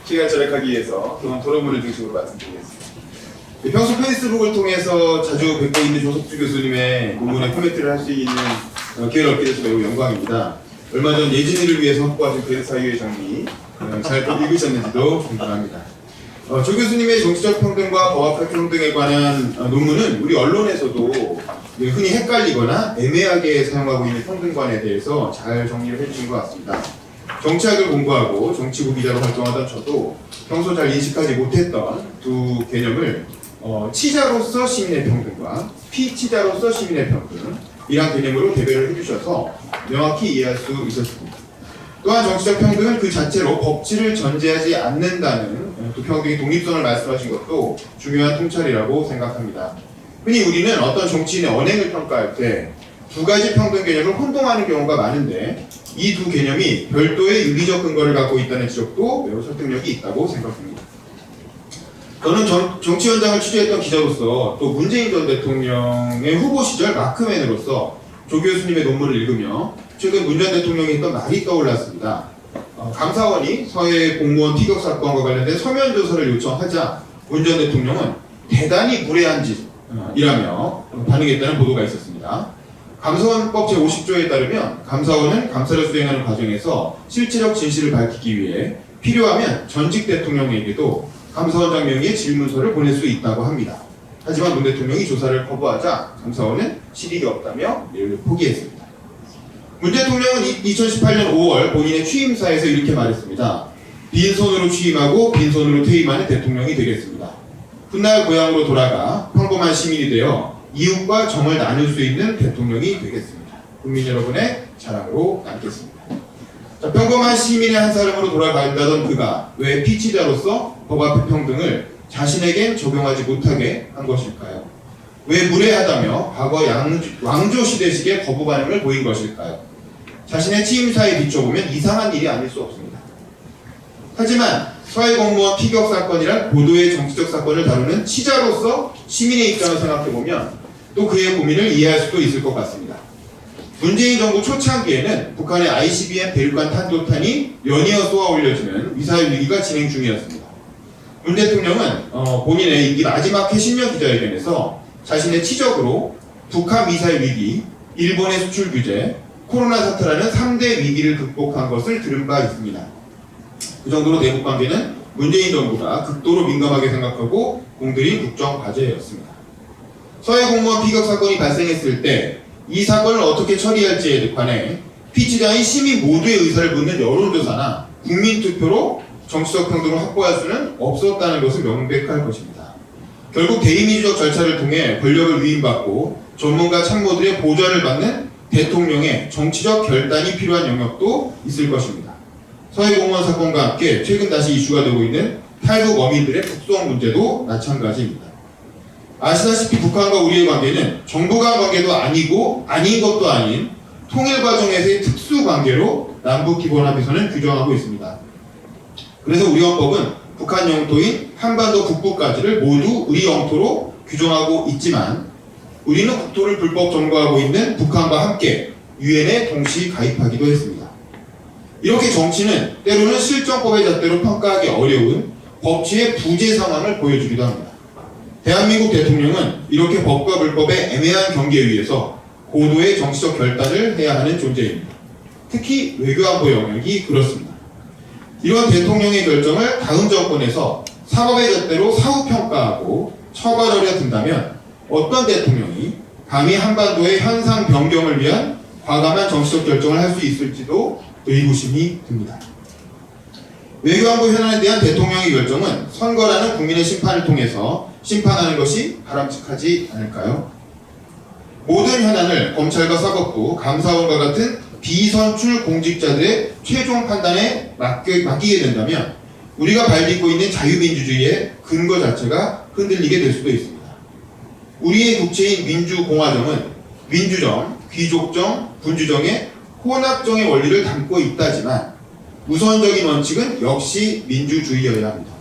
시간을 절약하기 위해서 그런 토론문을 중심으로 말씀드리겠습니다. 평소 페이스북을 통해서 자주 뵙고 있는 조석주 교수님의 논문에 코멘트를 할 수 있는 기회를 얻게 돼서 매우 영광입니다. 얼마 전 예진이를 위해서 확보하신 그레타 사유의 정리 잘 읽으셨는지도 궁금합니다. 조 교수님의 정치적 평등과 법학적 평등에 관한 논문은 우리 언론에서도 흔히 헷갈리거나 애매하게 사용하고 있는 평등관에 대해서 잘 정리를 해주신 것 같습니다. 정치학을 공부하고 정치부 기자로 활동하던 저도 평소 잘 인식하지 못했던 두 개념을 치자로서 시민의 평등과 피치자로서 시민의 평등 이란 개념으로 대별을 해주셔서 명확히 이해할 수 있었습니다. 또한 정치적 평등은 그 자체로 법치를 전제하지 않는다는 또 평등의 독립성을 말씀하신 것도 중요한 통찰이라고 생각합니다. 흔히 우리는 어떤 정치인의 언행을 평가할 때 두 가지 평등 개념을 혼동하는 경우가 많은데 이 두 개념이 별도의 윤리적 근거를 갖고 있다는 지적도 매우 설득력이 있다고 생각합니다. 저는 정치 현장을 취재했던 기자로서 또 문재인 전 대통령의 후보 시절 마크맨으로서 조 교수님의 논문을 읽으며 최근 문 전 대통령이 했던 말이 떠올랐습니다. 감사원이 서해 공무원 피격 사건과 관련된 서면 조사를 요청하자 문 전 대통령은 대단히 무례한 짓이라며 반응했다는 보도가 있었습니다. 감사원법 제50조에 따르면 감사원은 감사를 수행하는 과정에서 실체적 진실을 밝히기 위해 필요하면 전직 대통령에게도 감사원장 명의의 질문서를 보낼 수 있다고 합니다. 하지만 문 대통령이 조사를 거부하자 감사원은 실익이 없다며 이를 포기했습니다. 문 대통령은 2018년 5월 본인의 취임사에서 이렇게 말했습니다. 빈손으로 취임하고 빈손으로 퇴임하는 대통령이 되겠습니다. 훗날 고향으로 돌아가 평범한 시민이 되어 이웃과 정을 나눌 수 있는 대통령이 되겠습니다. 국민 여러분의 자랑으로 남겠습니다. 자, 평범한 시민의 한 사람으로 돌아간다던 그가 왜 피치자로서 법 앞의 평등을 자신에겐 적용하지 못하게 한 것일까요? 왜 무례하다며 과거 왕조 시대식의 거부 반응을 보인 것일까요? 자신의 취임사에 비춰보면 이상한 일이 아닐 수 없습니다. 하지만 서해 공무원 피격 사건이란 고도의 정치적 사건을 다루는 치자로서 시민의 입장을 생각해보면 또 그의 고민을 이해할 수도 있을 것 같습니다. 문재인 정부 초창기에는 북한의 ICBM 대륙간 탄도탄이 연이어 쏘아 올려지는 미사일 위기가 진행 중이었습니다. 문 대통령은 본인의 임기 마지막 해신령 기자회견에서 자신의 치적으로 북한 미사일 위기, 일본의 수출 규제, 코로나 사태라는 3대 위기를 극복한 것을 들은 바 있습니다. 그 정도로 대북 관계는 문재인 정부가 극도로 민감하게 생각하고 공들인 국정 과제였습니다. 서해 공무원 피격 사건이 발생했을 때 이 사건을 어떻게 처리할지에 관해 피치자인 시민 모두의 의사를 묻는 여론조사나 국민투표로 정치적 평등을 확보할 수는 없었다는 것은 명백할 것입니다. 결국 대의민주적 절차를 통해 권력을 위임받고 전문가 참모들의 보좌를 받는 대통령의 정치적 결단이 필요한 영역도 있을 것입니다. 서해 공무원 사건과 함께 최근 다시 이슈가 되고 있는 탈북 어민들의 북송 문제도 마찬가지입니다. 아시다시피 북한과 우리의 관계는 정부 간 관계도 아니고 아닌 것도 아닌 통일 과정에서의 특수 관계로 남북 기본합의서는 규정하고 있습니다. 그래서 우리 헌법은 북한 영토인 한반도 북부까지를 모두 우리 영토로 규정하고 있지만 우리는 국토를 불법 점거하고 있는 북한과 함께 유엔에 동시 가입하기도 했습니다. 이렇게 정치는 때로는 실정법의 잣대로 평가하기 어려운 법치의 부재 상황을 보여주기도 합니다. 대한민국 대통령은 이렇게 법과 불법의 애매한 경계에 의해서 고도의 정치적 결단을 해야 하는 존재입니다. 특히 외교안보 영역이 그렇습니다. 이런 대통령의 결정을 다음 정권에서 사법의 잣대로 사후평가하고 처벌하려 든다면 어떤 대통령이 감히 한반도의 현상 변경을 위한 과감한 정치적 결정을 할 수 있을지도 의구심이 듭니다. 외교안보 현안에 대한 대통령의 결정은 선거라는 국민의 심판을 통해서 심판하는 것이 바람직하지 않을까요? 모든 현안을 검찰과 사법부, 감사원과 같은 비선출 공직자들의 최종 판단에 맡기게 된다면 우리가 발딛고 있는 자유민주주의의 근거 자체가 흔들리게 될 수도 있습니다. 우리의 국체인 민주공화정은 민주정, 귀족정, 군주정의 혼합정의 원리를 담고 있다지만 우선적인 원칙은 역시 민주주의여야 합니다.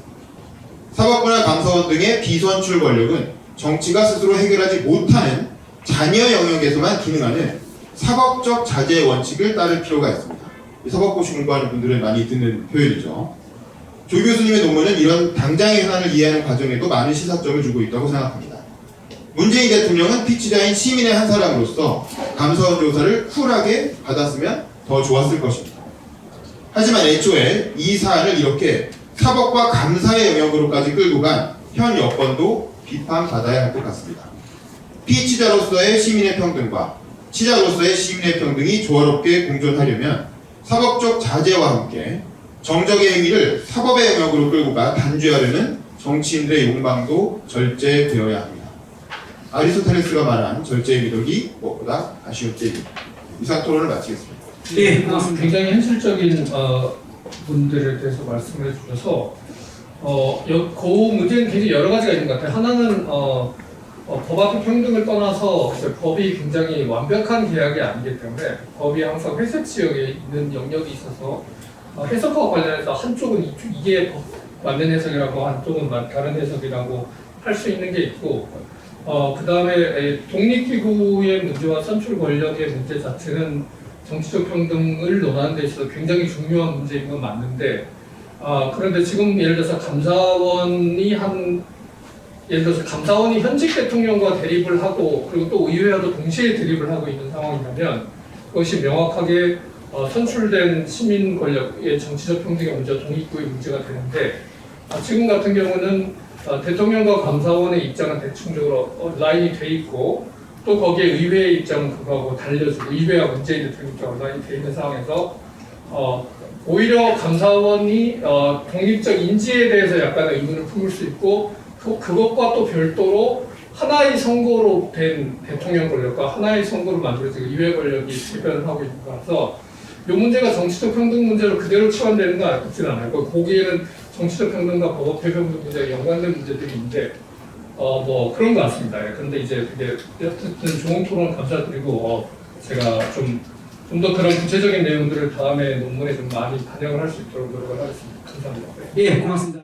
사법부나 감사원 등의 비선출 권력은 정치가 스스로 해결하지 못하는 잔여 영역에서만 기능하는 사법적 자제의 원칙을 따를 필요가 있습니다. 사법고시 공부하는 분들은 많이 듣는 표현이죠. 조 교수님의 논문은 이런 당장의 현안을 이해하는 과정에도 많은 시사점을 주고 있다고 생각합니다. 문재인 대통령은 피치자인 시민의 한 사람으로서 감사원 조사를 쿨하게 받았으면 더 좋았을 것입니다. 하지만 애초에 이 사안을 이렇게 사법과 감사의 영역으로까지 끌고 간 현 여권도 비판받아야 할 것 같습니다. 피치자로서의 시민의 평등과 치자로서의 시민의 평등이 조화롭게 공존하려면 사법적 자제와 함께 정적의 행위를 사법의 영역으로 끌고 가 단죄하려는 정치인들의 욕망도 절제되어야 합니다. 아리스토텔레스가 말한 절제의 미덕이 무엇보다 아쉬운 때입니다. 이상 토론을 마치겠습니다. 네, 굉장히 현실적인 문제에 대해서 말씀을 해주셔서 그 문제는 굉장히 여러 가지가 있는 것 같아요. 하나는 법 앞의 평등을 떠나서 법이 굉장히 완벽한 계약이 아니기 때문에 법이 항상 회색 지역에 있는 영역이 있어서 해석과 관련해서 한쪽은 이게 맞는 해석이라고 한쪽은 다른 해석이라고 할 수 있는 게 있고 그 다음에 독립기구의 문제와 선출 권력의 문제 자체는 정치적 평등을 논하는 데 있어서 굉장히 중요한 문제인 건 맞는데 그런데 지금 예를 들어서 감사원이 현직 대통령과 대립을 하고 그리고 또 의회와도 동시에 대립을 하고 있는 상황이라면 그것이 명확하게 선출된 시민 권력의 정치적 평등의 문제와 독립구의 문제가 되는데 지금 같은 경우는 대통령과 감사원의 입장은 대충적으로 라인이 돼 있고 또 거기에 의회의 입장은 그거하고 달려지고 의회와 문재인 대통령 입장은 라인이 돼 있는 상황에서 오히려 감사원이 독립적 인지에 대해서 약간의 의문을 품을 수 있고 그것과 또 별도로 하나의 선거로 된 대통령 권력과 하나의 선거로 만들어진 의회 권력이 대변을 하고 있는 거라서 이 문제가 정치적 평등 문제로 그대로 치환되는 건 같지는 않아요. 거기에는 정치적 평등과 법의 평등 문제가 연관된 문제들이 있는데 그런 것 같습니다. 그런데 이제 그게 어쨌든 좋은 토론 감사드리고 제가 좀 더 그런 구체적인 내용들을 다음에 논문에 좀 많이 반영을 할 수 있도록 노력을 하겠습니다. 감사합니다. 예, 고맙습니다.